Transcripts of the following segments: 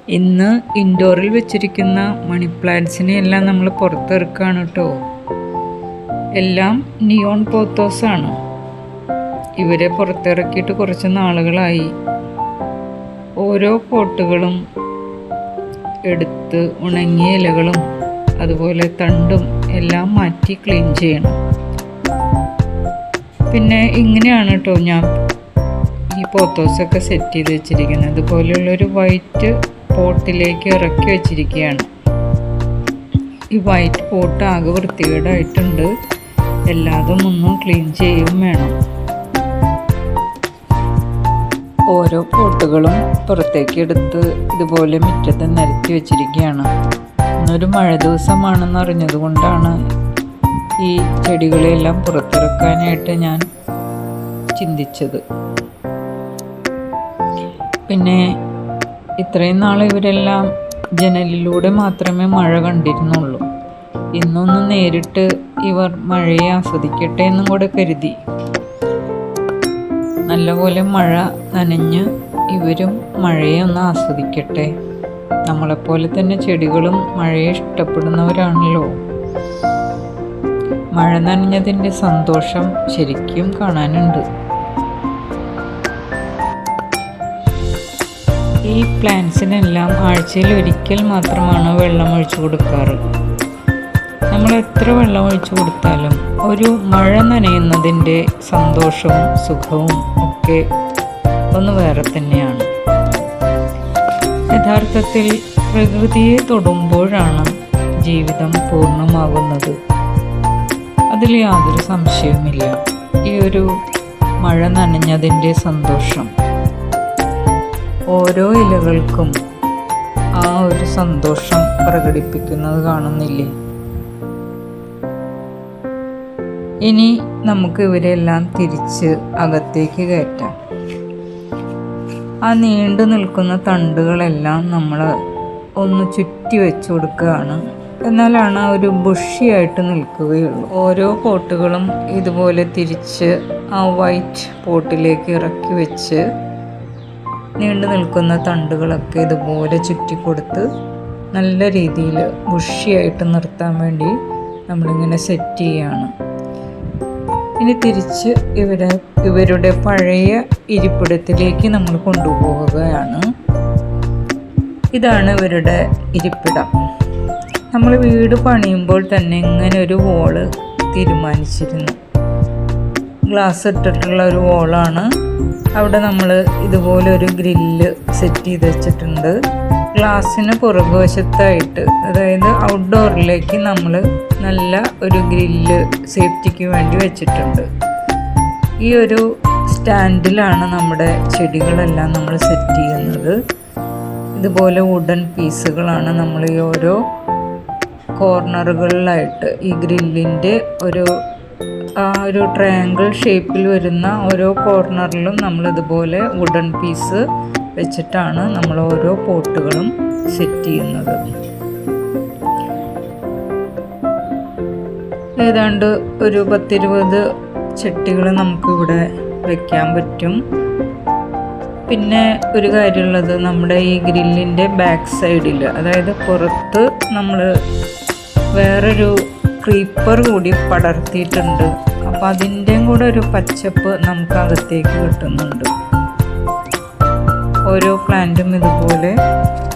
ഇന്ന് ഇൻഡോറിൽ വെച്ചിരിക്കുന്ന മണി പ്ലാന്റ്സിനെ എല്ലാം നമ്മൾ പുറത്തിറക്കുകയാണ് കേട്ടോ. എല്ലാം നിയോൺ പോത്തോസാണ്. ഇവരെ പുറത്തിറക്കിയിട്ട് കുറച്ച് നാളുകളായി. ഓരോ പോട്ടുകളും എടുത്ത് ഉണങ്ങിയ ഇലകളും അതുപോലെ തണ്ടും എല്ലാം മാറ്റി ക്ലീൻ ചെയ്യണം. പിന്നെ ഇങ്ങനെയാണ് കേട്ടോ ഞാൻ ഈ പോത്തോസൊക്കെ സെറ്റ് ചെയ്ത് വെച്ചിരിക്കുന്നത്. അതുപോലെയുള്ളൊരു വൈറ്റ് പോട്ടിലേക്ക് ഇറക്കി വെച്ചിരിക്കുകയാണ്. ഈ വൈറ്റ് പോട്ട് ആകെ വൃത്തികേടായിട്ടുണ്ട്. എല്ലാതും ഒന്നും ക്ലീൻ ചെയ്യും വേണം. ഓരോ പോട്ടുകളും പുറത്തേക്ക് എടുത്ത് ഇതുപോലെ മുറ്റത്ത് നിരത്തി വെച്ചിരിക്കുകയാണ്. ഇന്നൊരു മഴ ദിവസമാണെന്ന് അറിഞ്ഞത് കൊണ്ടാണ് ഈ ചെടികളെല്ലാം പുറത്തിറക്കാനായിട്ട് ഞാൻ ചിന്തിച്ചത്. പിന്നെ ഇത്രയും നാൾ ഇവരെല്ലാം ജനലിലൂടെ മാത്രമേ മഴ കണ്ടിരുന്നുള്ളൂ. ഇന്നൊന്ന് നേരിട്ട് ഇവർ മഴയെ ആസ്വദിക്കട്ടെ എന്നും കൂടെ കരുതി. നല്ലപോലെ മഴ നനഞ്ഞ് ഇവരും മഴയെ ഒന്ന് ആസ്വദിക്കട്ടെ. നമ്മളെപ്പോലെ തന്നെ ചെടികളും മഴയെ ഇഷ്ടപ്പെടുന്നവരാണല്ലോ. മഴ നനഞ്ഞതിൻ്റെ സന്തോഷം ശരിക്കും കാണാനുണ്ട്. ഈ പ്ലാന്റ്സിനെല്ലാം ആഴ്ചയിൽ ഒരിക്കൽ മാത്രമാണ് വെള്ളം ഒഴിച്ചു കൊടുക്കാറ്. നമ്മൾ എത്ര വെള്ളം ഒഴിച്ചു കൊടുത്താലും ഒരു മഴ നനയുന്നതിൻ്റെ സന്തോഷവും സുഖവും ഒക്കെ ഒന്ന് വേറെ തന്നെയാണ്. യഥാർത്ഥത്തിൽ പ്രകൃതിയെ തൊടുമ്പോഴാണ് ജീവിതം പൂർണ്ണമാകുന്നത്. അതിൽ യാതൊരു സംശയവുമില്ല. ഈ ഒരു മഴ നനഞ്ഞതിൻ്റെ സന്തോഷം ഓരോ ഇലകൾക്കും ആ ഒരു സന്തോഷം പ്രകടിപ്പിക്കുന്നത് കാണുന്നില്ലേ? ഇനി നമുക്ക് ഇവരെല്ലാം തിരിച്ച് അകത്തേക്ക് കയറ്റാം. ആ നീണ്ടു നിൽക്കുന്ന തണ്ടുകളെല്ലാം നമ്മൾ ഒന്ന് ചുറ്റി വെച്ച് കൊടുക്കുകയാണ്. എന്നാലാണ് ഒരു ബുഷിയായിട്ട് നിൽക്കുകയുള്ളൂ. ഓരോ പോട്ടുകളും ഇതുപോലെ തിരിച്ച് ആ വൈറ്റ് പോട്ടിലേക്ക് ഇറക്കി വെച്ച് നീണ്ടു നിൽക്കുന്ന തണ്ടുകളൊക്കെ ഇതുപോലെ ചുറ്റിക്കൊടുത്ത് നല്ല രീതിയിൽ ബുഷിയായിട്ട് നിർത്താൻ വേണ്ടി നമ്മളിങ്ങനെ സെറ്റ് ചെയ്യുകയാണ്. ഇനി തിരിച്ച് ഇവരുടെ പഴയ ഇരിപ്പിടത്തിലേക്ക് നമ്മൾ കൊണ്ടുപോവുകയാണ്. ഇതാണ് ഇവരുടെ ഇരിപ്പിടം. നമ്മൾ വീട് പണിയുമ്പോൾ തന്നെ ഇങ്ങനെ ഒരു വോള് തീരുമാനിച്ചിരുന്നു. ഗ്ലാസ് ഇട്ടിട്ടുള്ള ഒരു വോളാണ്. അവിടെ നമ്മൾ ഇതുപോലെ ഒരു ഗ്രില്ല് സെറ്റ് ചെയ്ത് വെച്ചിട്ടുണ്ട്. ഗ്ലാസ്സിന് പുറകുവശത്തായിട്ട്, അതായത് ഔട്ട്ഡോറിലേക്ക് നമ്മൾ നല്ല ഒരു ഗ്രില്ല് സേഫ്റ്റിക്ക് വേണ്ടി വെച്ചിട്ടുണ്ട്. ഈ ഒരു സ്റ്റാൻഡിലാണ് നമ്മുടെ ചെടികളെല്ലാം നമ്മൾ സെറ്റ് ചെയ്യുന്നത്. ഇതുപോലെ വുഡൻ പീസുകളാണ് നമ്മൾ ഈ ഓരോ കോർണറുകളിലായിട്ട് ഈ ഗ്രില്ലിൻ്റെ ഒരു ട്രയാങ്കിൾ ഷേപ്പിൽ വരുന്ന ഓരോ കോർണറിലും നമ്മളിതുപോലെ വുഡൻ പീസ് വെച്ചിട്ടാണ് നമ്മൾ ഓരോ പോട്ടുകളും സെറ്റ് ചെയ്യുന്നത്. ഏതാണ്ട് ഒരു 10-20 ചട്ടികൾ നമുക്കിവിടെ വയ്ക്കാൻ പറ്റും. പിന്നെ ഒരു കാര്യമുള്ളത്, നമ്മുടെ ഈ ഗ്രില്ലിൻ്റെ ബാക്ക് സൈഡിൽ, അതായത് പുറത്ത് നമ്മൾ വേറൊരു ക്രീപ്പർ കൂടി പടർത്തിയിട്ടുണ്ട്. അപ്പോൾ അതിൻ്റെയും കൂടെ ഒരു പച്ചപ്പ് നമുക്ക് അകത്തേക്ക് കിട്ടുന്നുണ്ട്. ഓരോ പ്ലാന്റും ഇതുപോലെ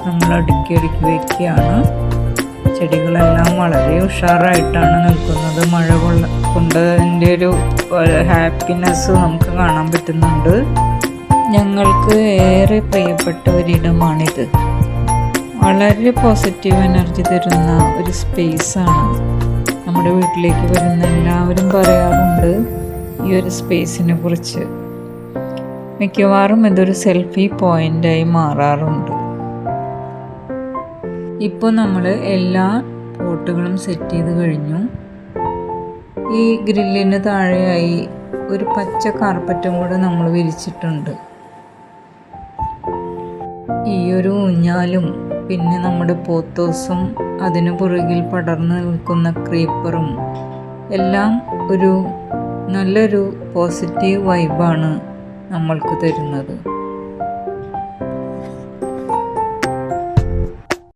നമ്മൾ അടുക്കി വയ്ക്കുകയാണ്. ചെടികളെല്ലാം വളരെ ഉഷാറായിട്ടാണ് നിൽക്കുന്നത്. മഴ കൊണ്ടതിൻ്റെ ഒരു ഹാപ്പിനെസ് നമുക്ക് കാണാൻ പറ്റുന്നുണ്ട്. ഞങ്ങൾക്ക് ഏറെ പ്രിയപ്പെട്ട ഒരിടമാണിത്. വളരെ പോസിറ്റീവ് എനർജി തരുന്ന ഒരു സ്പേസാണ്. നമ്മുടെ വീട്ടിലേക്ക് വരുന്ന എല്ലാവരും പറയാറുണ്ട് ഈ ഒരു സ്പേസിനെ കുറിച്ച്. മിക്കവാറും ഇതൊരു സെൽഫി പോയിൻ്റായി മാറാറുണ്ട്. ഇപ്പോൾ നമ്മൾ എല്ലാ പോട്ടുകളും സെറ്റ് ചെയ്ത് കഴിഞ്ഞു. ഈ ഗ്രില്ലിന് താഴെയായി ഒരു പച്ച കാർപ്പറ്റും കൂടെ നമ്മൾ വിരിച്ചിട്ടുണ്ട്. ഈ ഒരു ഊഞ്ഞാലും പിന്നെ നമ്മുടെ പോത്തോസും അതിനു പുറകിൽ പടർന്നു നിൽക്കുന്ന ക്രീപ്പറും എല്ലാം ഒരു നല്ലൊരു പോസിറ്റീവ് വൈബാണ് നമ്മൾക്ക് തരുന്നത്.